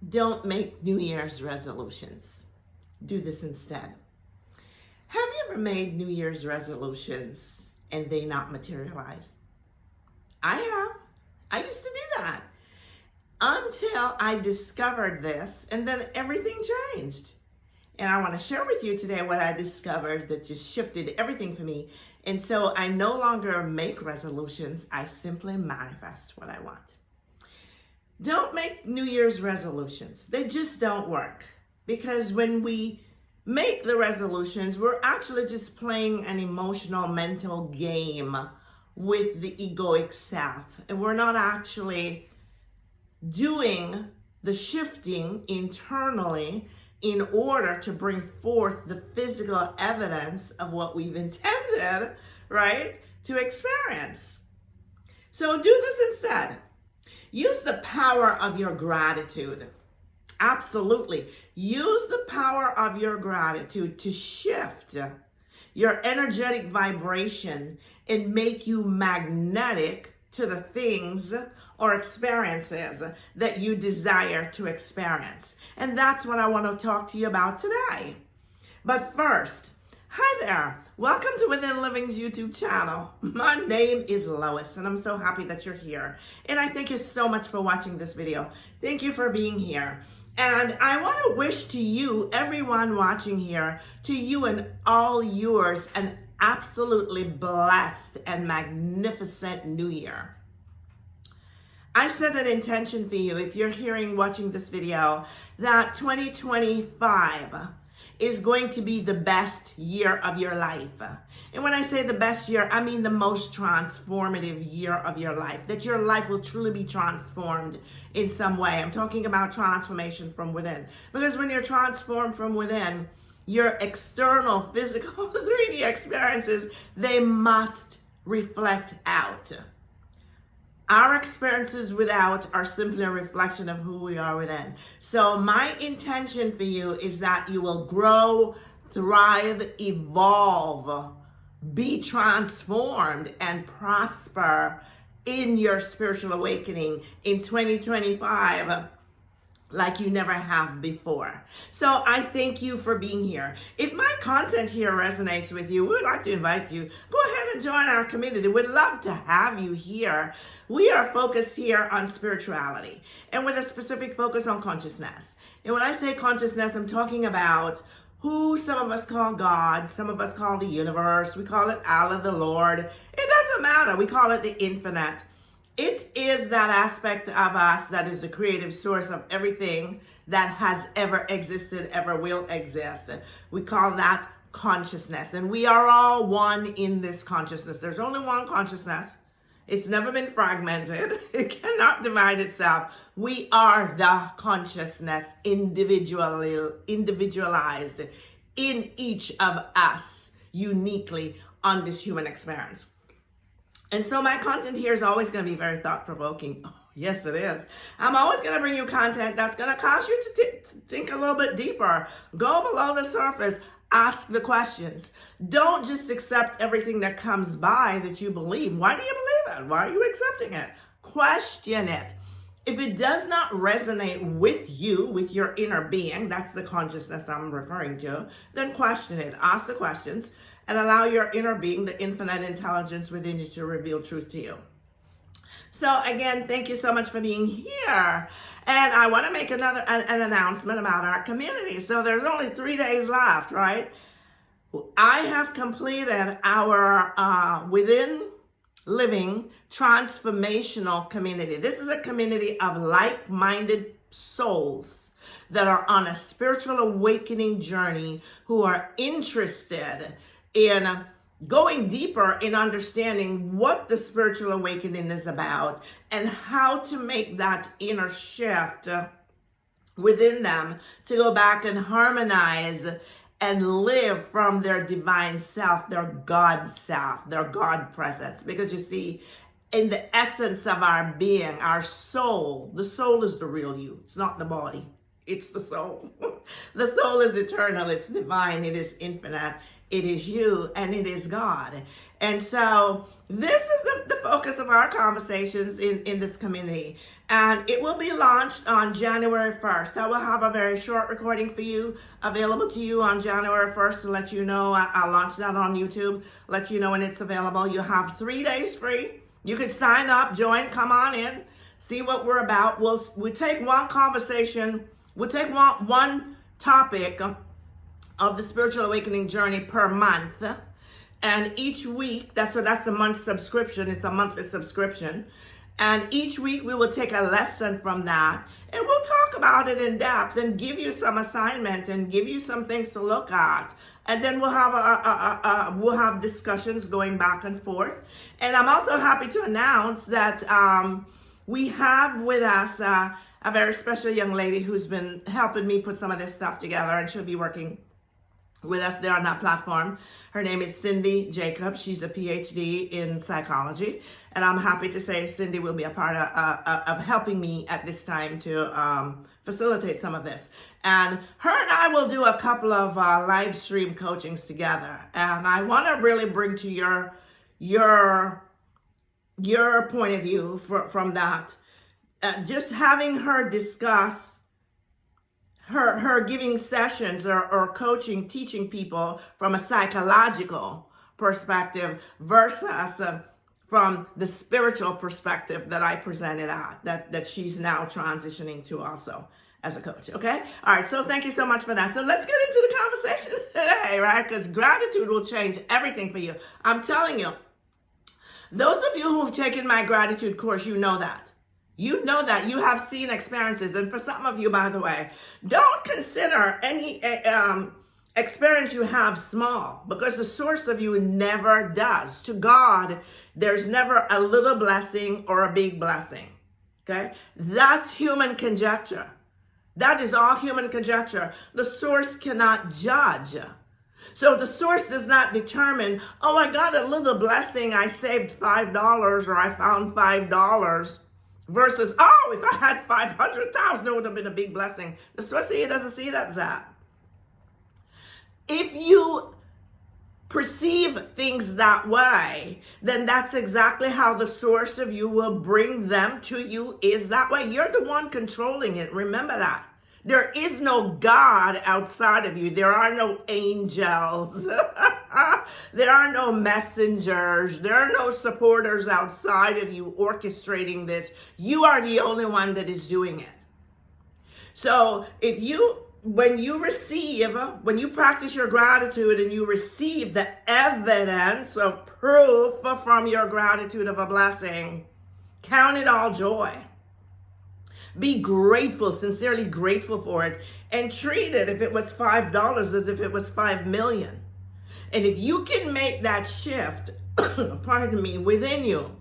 Don't make New Year's resolutions. Do this instead. Have you ever made New Year's resolutions and they not materialize? I have. I used to do that until I discovered this, and then everything changed. And I want to share with you today what I discovered that just shifted everything for me. And so I no longer make resolutions. I simply manifest what I want. Don't make New Year's resolutions. They just don't work. Because when we make the resolutions, we're actually just playing an emotional, mental game with the egoic self. And we're not actually doing the shifting internally in order to bring forth the physical evidence of what we've intended, right, to experience. So do this instead. Use the power of your gratitude. Absolutely. Use the power of your gratitude to shift your energetic vibration and make you magnetic to the things or experiences that you desire to experience. And that's what I want to talk to you about today. But first, hi there. Welcome to Within Living's YouTube channel. My name is Lois, and I'm so happy that you're here. And I thank you so much for watching this video. Thank you for being here. And I want to wish to you, everyone watching here, to you and all yours, an absolutely blessed and magnificent New Year. I set an intention for you, if you're watching this video, that 2025 is going to be the best year of your life. And when I say the best year, I mean the most transformative year of your life, that your life will truly be transformed in some way. I'm talking about transformation from within. Because when you're transformed from within, your external, physical, 3D experiences, they must reflect out. Our experiences without are simply a reflection of who we are within. So my intention for you is that you will grow, thrive, evolve, be transformed, and prosper in your spiritual awakening in 2025 like you never have before. So I thank you for being here. If my content here resonates with you, we would like to invite you, go ahead and join our community. We'd love to have you here. We are focused here on spirituality and with a specific focus on consciousness. And when I say consciousness, I'm talking about who some of us call God, some of us call the universe, we call it Allah, the Lord. It doesn't matter. We call it the infinite. It is that aspect of us that is the creative source of everything that has ever existed, ever will exist. We call that consciousness. And we are all one in this consciousness. There's only one consciousness. It's never been fragmented. It cannot divide itself. We are the consciousness individualized in each of us uniquely on this human experience. And so my content here is always going to be very thought-provoking. Oh, yes, it is. I'm always going to bring you content that's going to cause you to think a little bit deeper. Go below the surface. Ask the questions. Don't just accept everything that comes by that you believe. Why do you believe it? Why are you accepting it? Question it. If it does not resonate with you, with your inner being, that's the consciousness I'm referring to, then question it. Ask the questions and allow your inner being, the infinite intelligence within you, to reveal truth to you. So again, thank you so much for being here. And I want to make an announcement about our community. So there's only 3 days left, right? I have completed our Within Living transformational community. This is a community of like-minded souls that are on a spiritual awakening journey, who are interested in going deeper in understanding what the spiritual awakening is about and how to make that inner shift within them to go back and harmonize and live from their divine self, their God self, their God presence. Because you see, in the essence of our being, our soul, the soul is the real you. It's not the body. It's the soul. The soul is eternal. It's divine. It is infinite. It is you and it is God. And so this is the focus of our conversations in this community. And it will be launched on January 1st. I will have a very short recording for you available to you on January 1st to let you know. I'll launch that on YouTube, let you know when it's available. You have 3 days free. You can sign up, join, come on in, see what we're about. We'll take one conversation, we'll take one topic of the spiritual awakening journey per month. And each week, that's the month subscription. It's a monthly subscription. And each week we will take a lesson from that and we'll talk about it in depth and give you some assignment and give you some things to look at. And then we'll have we'll have discussions going back and forth. And I'm also happy to announce that we have with us a very special young lady who's been helping me put some of this stuff together, and she'll be working with us there on that platform. Her name is Cindy Jacob. She's a PhD in psychology, and I'm happy to say Cindy will be a part of helping me at this time to facilitate some of this. And her and I will do a couple of live stream coachings together. And I want to really bring to your point of view from that. Just having her discuss her giving sessions or coaching, teaching people from a psychological perspective versus from the spiritual perspective that I presented at, that she's now transitioning to also as a coach, okay? All right, so thank you so much for that. So let's get into the conversation today, right? Because gratitude will change everything for you. I'm telling you, those of you who've taken my gratitude course, you know that. You know that. You have seen experiences. And for some of you, by the way, don't consider any experience you have small, because the source of you never does. To God, there's never a little blessing or a big blessing. Okay? That's human conjecture. That is all human conjecture. The source cannot judge. So the source does not determine, oh, I got a little blessing. I saved $5 or I found $5. Versus, oh, if I had 500,000, it would have been a big blessing. The source here doesn't see it as that. If you perceive things that way, then that's exactly how the source of you will bring them to you, is that way. You're the one controlling it. Remember that. There is no God outside of you. There are no angels. There are no messengers. There are no supporters outside of you orchestrating this. You are the only one that is doing it. So when you practice your gratitude and you receive the evidence of proof from your gratitude of a blessing, count it all joy. Be grateful, sincerely grateful for it, and treat it, if it was $5, as if it was 5 million. And if you can make that shift, pardon me, within you,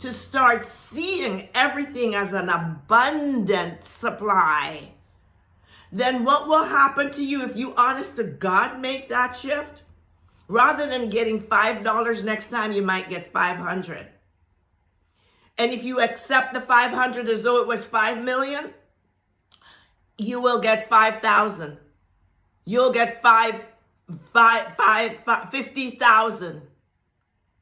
to start seeing everything as an abundant supply, then what will happen to you if you, honest to God, make that shift? Rather than getting $5 next time, you might get 500. And if you accept the 500 as though it was 5 million, you will get 5,000. You'll get 50,000.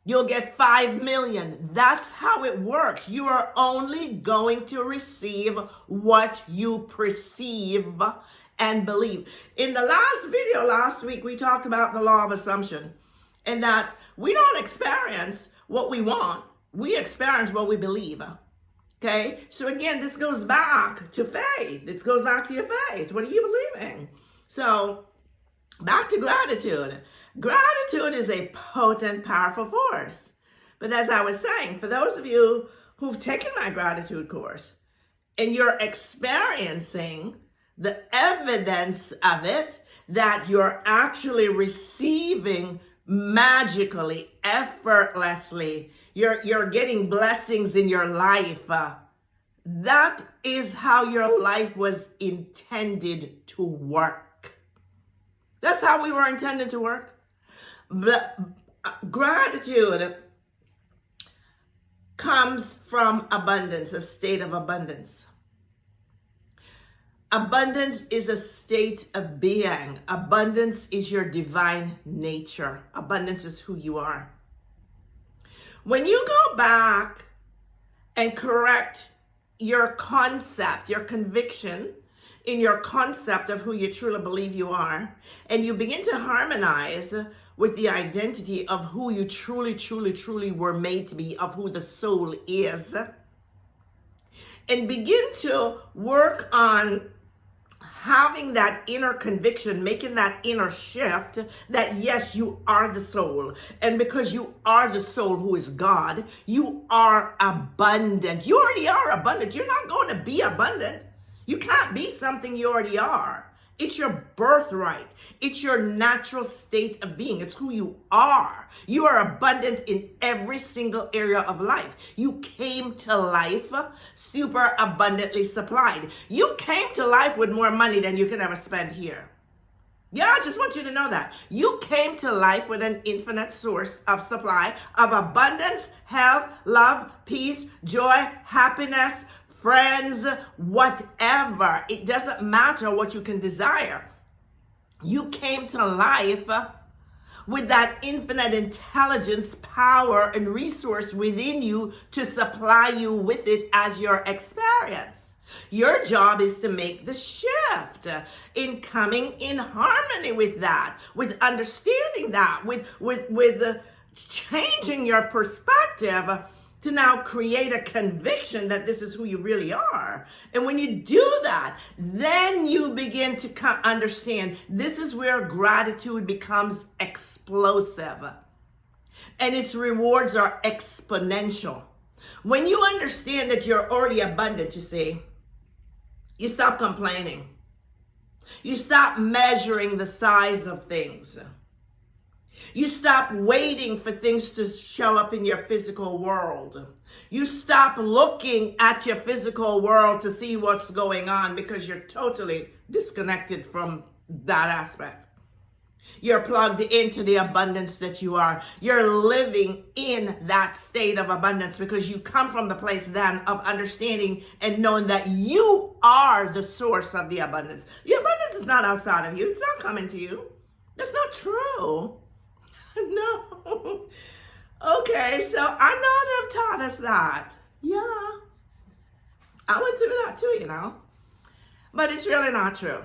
You'll get 5 million. That's how it works. You are only going to receive what you perceive and believe. In the last video last week, we talked about the law of assumption, and that we don't experience what we want. We experience what we believe. Okay? So again, this goes back to faith. This goes back to your faith. What are you believing? So back to gratitude. Gratitude is a potent, powerful force. But as I was saying, for those of you who've taken my gratitude course and you're experiencing the evidence of it, that you're actually receiving magically, effortlessly, you're getting blessings in your life. That is how your life was intended to work. That's how we were intended to work. But gratitude comes from abundance, a state of abundance. Abundance is a state of being. Abundance is your divine nature. Abundance is who you are. When you go back and correct your concept, your conviction in your concept of who you truly believe you are, and you begin to harmonize with the identity of who you truly were made to be, of who the soul is, and begin to work on having that inner conviction, making that inner shift that yes, you are the soul. And because you are the soul who is God, you are abundant. You already are abundant. You're not going to be abundant. You can't be something you already are. It's your birthright. It's your natural state of being. It's who you are. You are abundant in every single area of life. You came to life super abundantly supplied. You came to life with more money than you can ever spend here. Yeah, I just want you to know that. You came to life with an infinite source of supply of abundance, health, love, peace, joy, happiness, friends, whatever. It doesn't matter what you can desire. You came to life with that infinite intelligence, power, and resource within you to supply you with it as your experience. Your job is to make the shift in coming in harmony with that, with understanding that, with changing your perspective to now create a conviction that this is who you really are. And when you do that, then you begin to understand this is where gratitude becomes explosive and its rewards are exponential. When you understand that you're already abundant, you see, you stop complaining. You stop measuring the size of things. You stop waiting for things to show up in your physical world. You stop looking at your physical world to see what's going on because you're totally disconnected from that aspect. You're plugged into the abundance that you are. You're living in that state of abundance because you come from the place then of understanding and knowing that you are the source of the abundance. The abundance is not outside of you. It's not coming to you. That's not true. No. Okay, so I know they've taught us that. Yeah. I went through that too, you know. But it's really not true.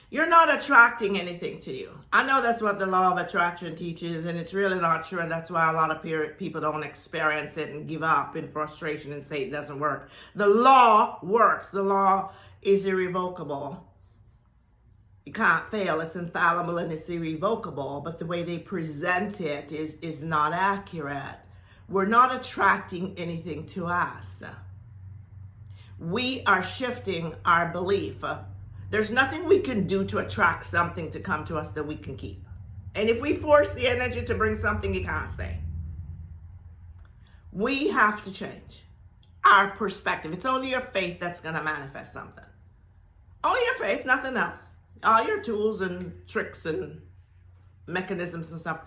You're not attracting anything to you. I know that's what the law of attraction teaches, and it's really not true. And that's why a lot of people don't experience it and give up in frustration and say it doesn't work. The law works. The law is irrevocable. You can't fail. It's infallible and it's irrevocable, but the way they present it is not accurate. We're not attracting anything to us. We are shifting our belief. There's nothing we can do to attract something to come to us that we can keep. And if we force the energy to bring something, it can't stay. We have to change our perspective. It's only your faith that's going to manifest something. Only your faith, nothing else. All your tools and tricks and mechanisms and stuff,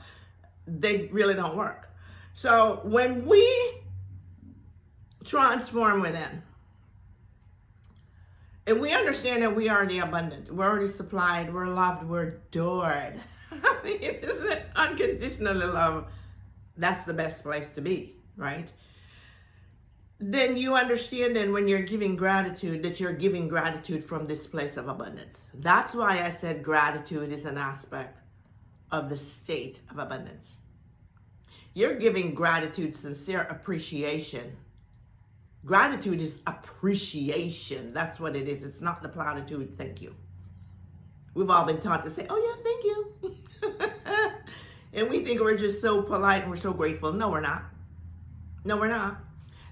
they really don't work. So when we transform within, and we understand that we are the abundant, we're already supplied, we're loved, we're adored. I mean, if this is unconditionally love, that's the best place to be, right? Then you understand then when you're giving gratitude that you're giving gratitude from this place of abundance. That's why I said gratitude is an aspect of the state of abundance. You're giving gratitude, sincere appreciation. Gratitude is appreciation. That's what it is. It's not the platitude, thank you. We've all been taught to say, oh yeah, thank you. And we think we're just so polite and we're so grateful. No, we're not. No, we're not.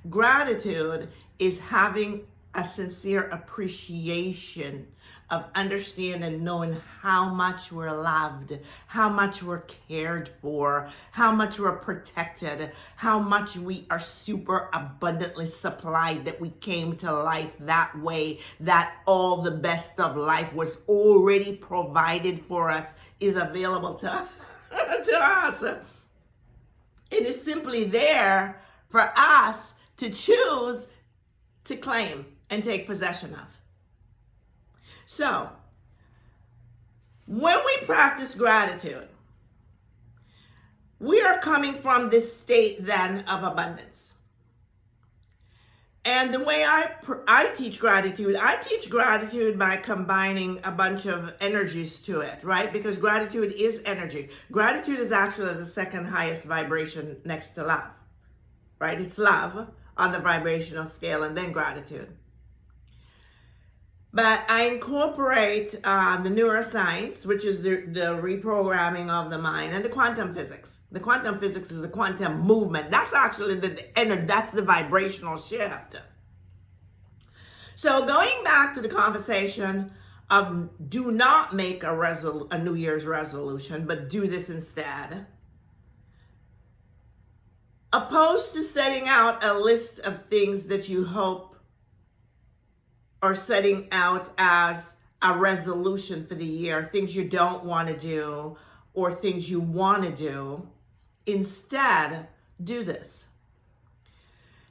Gratitude is having a sincere appreciation of understanding and knowing how much we're loved, how much we're cared for, how much we're protected, how much we are super abundantly supplied, that we came to life that way, that all the best of life was already provided for us, is available to us. It is simply there for us to choose to claim and take possession of. So, when we practice gratitude, we are coming from this state then of abundance. And the way I teach gratitude by combining a bunch of energies to it, right? Because gratitude is energy. Gratitude is actually the second highest vibration next to love, right? It's love on the vibrational scale and then gratitude. But I incorporate the neuroscience, which is the reprogramming of the mind, and the quantum physics. The quantum physics is the quantum movement. That's actually that's the vibrational shift. So going back to the conversation of do not make a New Year's resolution, but do this instead. Opposed to setting out a list of things that you hope or setting out as a resolution for the year, things you don't want to do or things you want to do, instead, do this.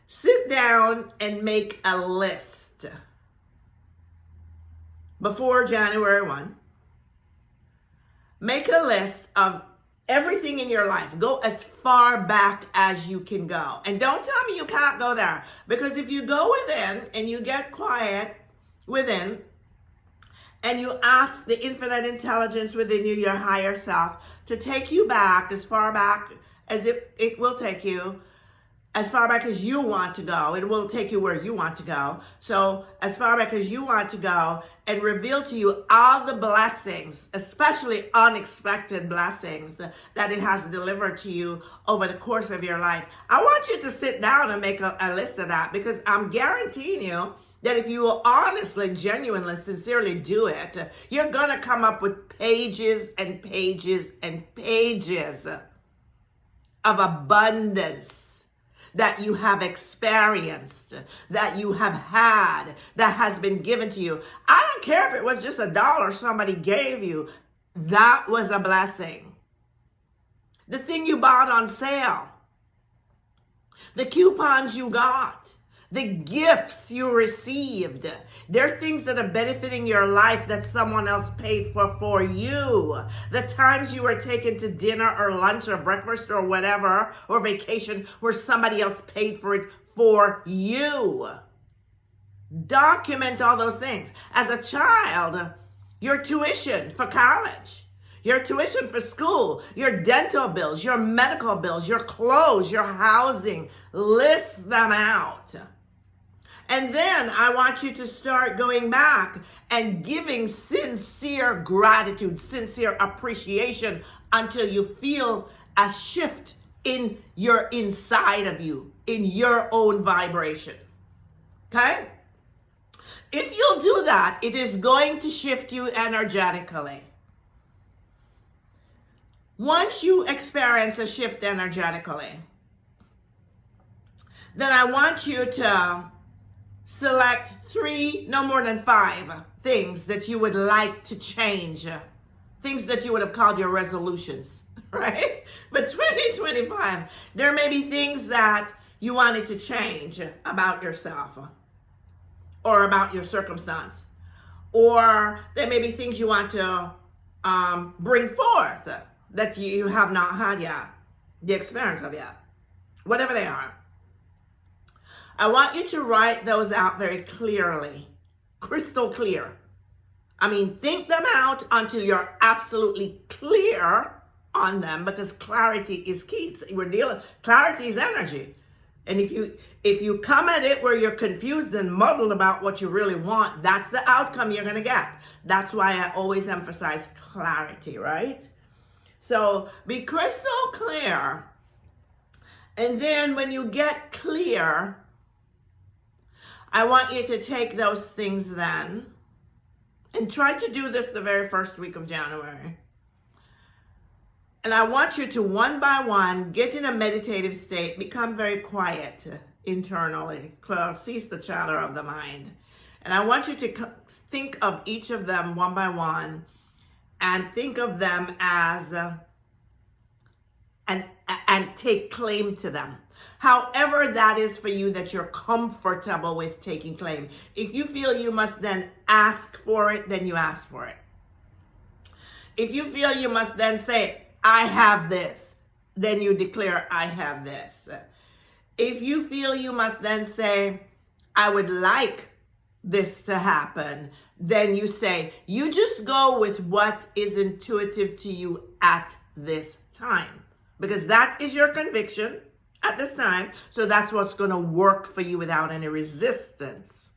Sit down and make a list before January 1. Make a list of everything in your life. Go as far back as you can go. And don't tell me you can't go there. Because if you go within and you get quiet within and you ask the infinite intelligence within you, your higher self, to take you back as far back as it will take you, as far back as you want to go. It will take you where you want to go. So as far back as you want to go, and reveal to you all the blessings, especially unexpected blessings that it has delivered to you over the course of your life. I want you to sit down and make a list of that, because I'm guaranteeing you that if you will honestly, genuinely, sincerely do it, you're going to come up with pages and pages and pages of abundance that you have experienced, that you have had, that has been given to you. I don't care if it was just $1 somebody gave you. That was a blessing. The thing you bought on sale, the coupons you got, the gifts you received. They're things that are benefiting your life that someone else paid for you. The times you were taken to dinner or lunch or breakfast or whatever, or vacation, where somebody else paid for it for you. Document all those things. As a child, your tuition for college, your tuition for school, your dental bills, your medical bills, your clothes, your housing, list them out. And then I want you to start going back and giving sincere gratitude, sincere appreciation, until you feel a shift in your inside of you, in your own vibration. Okay? If you'll do that, it is going to shift you energetically. Once you experience a shift energetically, then I want you to select 3, no more than 5 things that you would like to change. Things that you would have called your resolutions, right? But 2025, there may be things that you wanted to change about yourself or about your circumstance. Or there may be things you want to bring forth that you have not had yet, the experience of yet, whatever they are. I want you to write those out very clearly, crystal clear. I mean, think them out until you're absolutely clear on them, because clarity is key. Clarity is energy. And if you come at it where you're confused and muddled about what you really want, that's the outcome you're going to get. That's why I always emphasize clarity, right? So be crystal clear. And then when you get clear, I want you to take those things then and try to do this the very first week of January. And I want you to, one by one, get in a meditative state, become very quiet internally, cease the chatter of the mind. And I want you to think of each of them one by one and think of them as, and take claim to them. However that is for you, that you're comfortable with taking claim. If you feel you must then ask for it, then you ask for it. If you feel you must then say, I have this, then you declare, I have this. If you feel you must then say, I would like this to happen, then you say, you just go with what is intuitive to you at this time. Because that is your conviction at this time. So that's what's going to work for you without any resistance.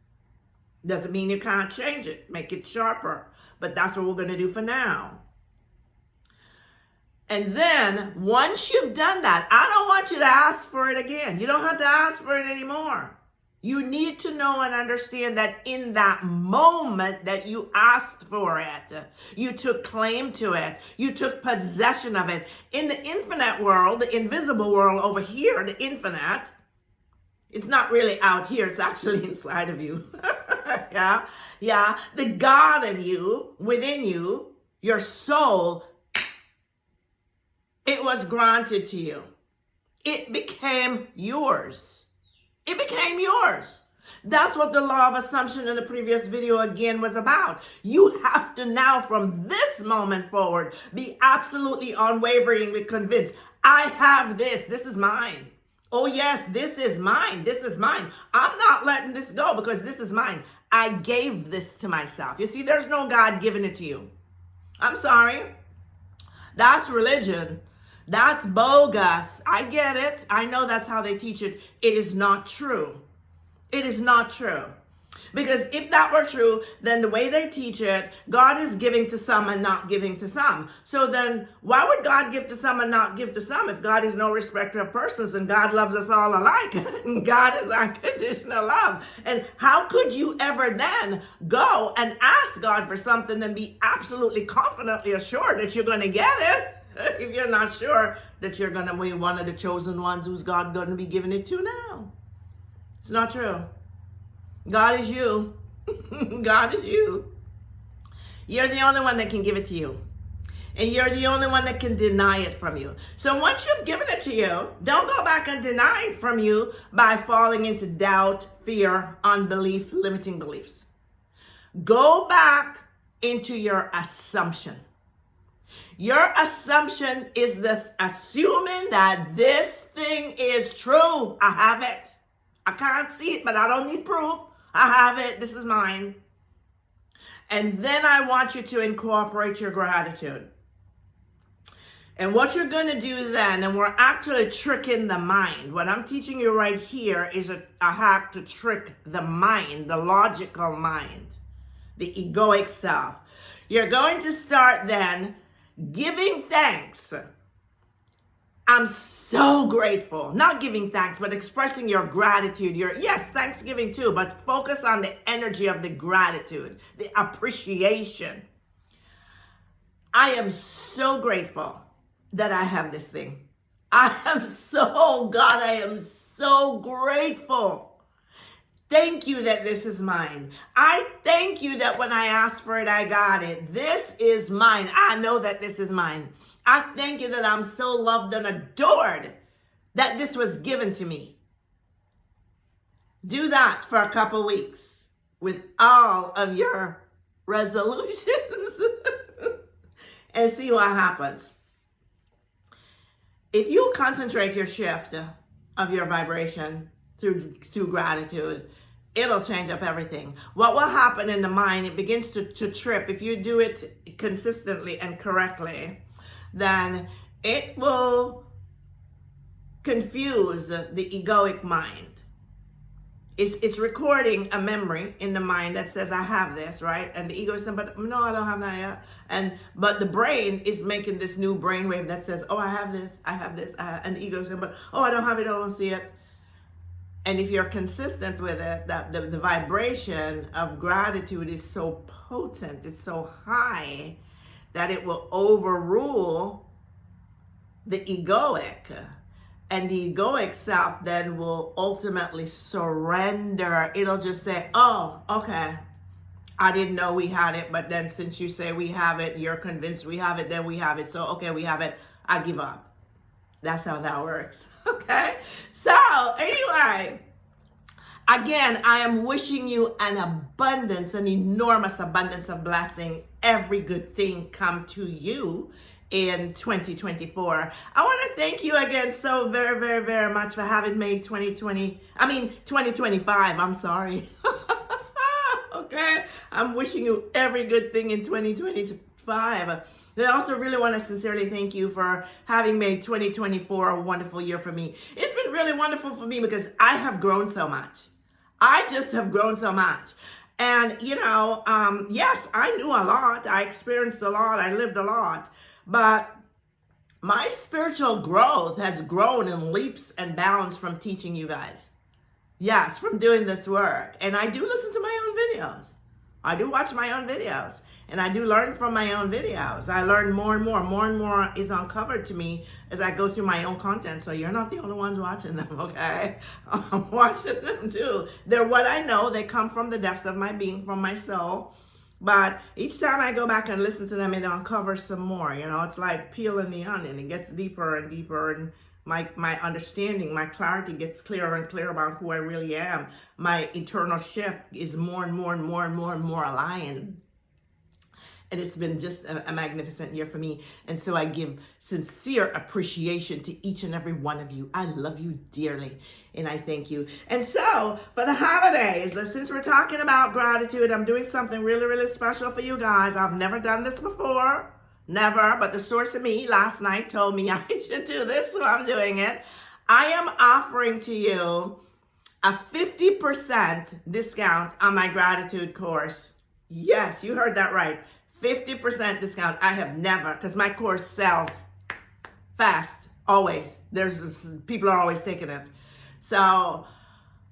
Doesn't mean you can't change it, make it sharper. But that's what we're going to do for now. And then once you've done that, I don't want you to ask for it again. You don't have to ask for it anymore. You need to know and understand that in that moment that you asked for it, you took claim to it, you took possession of it. In the infinite world, the invisible world over here, the infinite, it's not really out here, it's actually inside of you. Yeah. The God in you, within you, your soul, it was granted to you. It became yours. It became yours. That's what the law of assumption in the previous video again was about. You have to now, from this moment forward, be absolutely unwaveringly convinced. I have this. This is mine. Oh yes, this is mine. This is mine. I'm not letting this go because this is mine. I gave this to myself. You see, there's no God giving it to you. I'm sorry. That's religion. That's bogus. I get it. I know that's how they teach it. It is not true. It is not true. Because if that were true, then the way they teach it, God is giving to some and not giving to some. So then why would God give to some and not give to some if God is no respecter of persons and God loves us all alike? And God is unconditional love. And how could you ever then go and ask God for something and be absolutely confidently assured that you're going to get it? If you're not sure that you're going to be one of the chosen ones who's God going to be giving it to now. It's not true. God is you. God is you. You're the only one that can give it to you. And you're the only one that can deny it from you. So once you've given it to you, don't go back and deny it from you by falling into doubt, fear, unbelief, limiting beliefs. Go back into your assumption. Your assumption is this assuming that this thing is true. I have it. I can't see it, but I don't need proof. I have it. This is mine. And then I want you to incorporate your gratitude. And what you're going to do then, and we're actually tricking the mind. What I'm teaching you right here is a hack to trick the mind, the logical mind, the egoic self. You're going to start then giving thanks. I'm so grateful. Not giving thanks, but expressing your gratitude. Yes, Thanksgiving too, but focus on the energy of the gratitude, the appreciation. I am so grateful that I have this thing. I am so grateful. Thank you that this is mine. I thank you that when I asked for it, I got it. This is mine. I know that this is mine. I thank you that I'm so loved and adored that this was given to me. Do that for a couple weeks with all of your resolutions and see what happens. If you concentrate your shift of your vibration through gratitude, it'll change up everything. What will happen in the mind, it begins to trip. If you do it consistently and correctly, then it will confuse the egoic mind. It's recording a memory in the mind that says, I have this, right? And the ego is saying, but no, I don't have that yet. But the brain is making this new brainwave that says, oh, I have this, and the ego is saying, but oh, I don't have it, I don't see it. And if you're consistent with it, that the vibration of gratitude is so potent, it's so high, that it will overrule the egoic. And the egoic self then will ultimately surrender. It'll just say, oh, okay, I didn't know we had it, but then since you say we have it, you're convinced we have it, then we have it. So, okay, we have it. I give up. That's how that works. Okay? So, anyway, again, I am wishing you an abundance, an enormous abundance of blessing. Every good thing come to you in 2024. I want to thank you again so very, very, very much for having made 2025. I'm sorry. Okay? I'm wishing you every good thing in 2025. And I also really want to sincerely thank you for having made 2024 a wonderful year for me. It's been really wonderful for me because I have grown so much. I just have grown so much. And, yes, I knew a lot. I experienced a lot. I lived a lot. But my spiritual growth has grown in leaps and bounds from teaching you guys. Yes, from doing this work. And I do listen to my own videos. I do watch my own videos. And I do learn from my own videos. I learn more and more. More and more is uncovered to me as I go through my own content. So you're not the only ones watching them, okay? I'm watching them too. They're what I know. They come from the depths of my being, from my soul. But each time I go back and listen to them, it uncovers some more. It's like peeling the onion. It gets deeper and deeper, and my understanding, my clarity gets clearer and clearer about who I really am. My internal shift is more and more and more and more and more aligned. And it's been just a magnificent year for me. And so I give sincere appreciation to each and every one of you. I love you dearly, and I thank you. And so for the holidays, since we're talking about gratitude, I'm doing something really, really special for you guys. I've never done this before. Never. But the source of me last night told me I should do this, so I'm doing it. I am offering to you a 50% discount on my gratitude course. Yes, you heard that right. 50% discount. I have never, because my course sells fast, always. People are always taking it. So,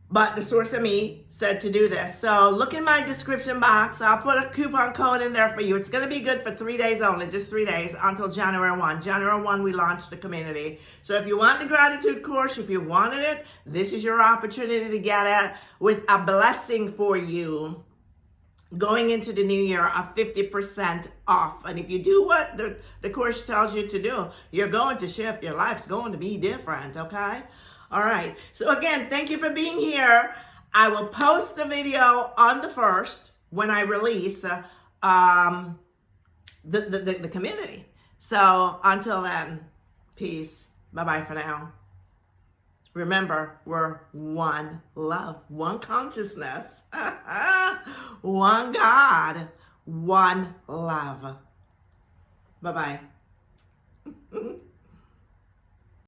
but the source of me said to do this. So look in my description box. I'll put a coupon code in there for you. It's going to be good for 3 days only, just 3 days until January 1. January 1, we launched the community. So if you want the gratitude course, if you wanted it, this is your opportunity to get it with a blessing for you. Going into the new year, a 50% off. And if you do what the course tells you to do, you're going to shift. Your life's going to be different, okay? All right. So again, thank you for being here. I will post the video on the 1st when I release the community. So until then, peace. Bye-bye for now. Remember, we're one love, one consciousness, one God, one love. Bye-bye.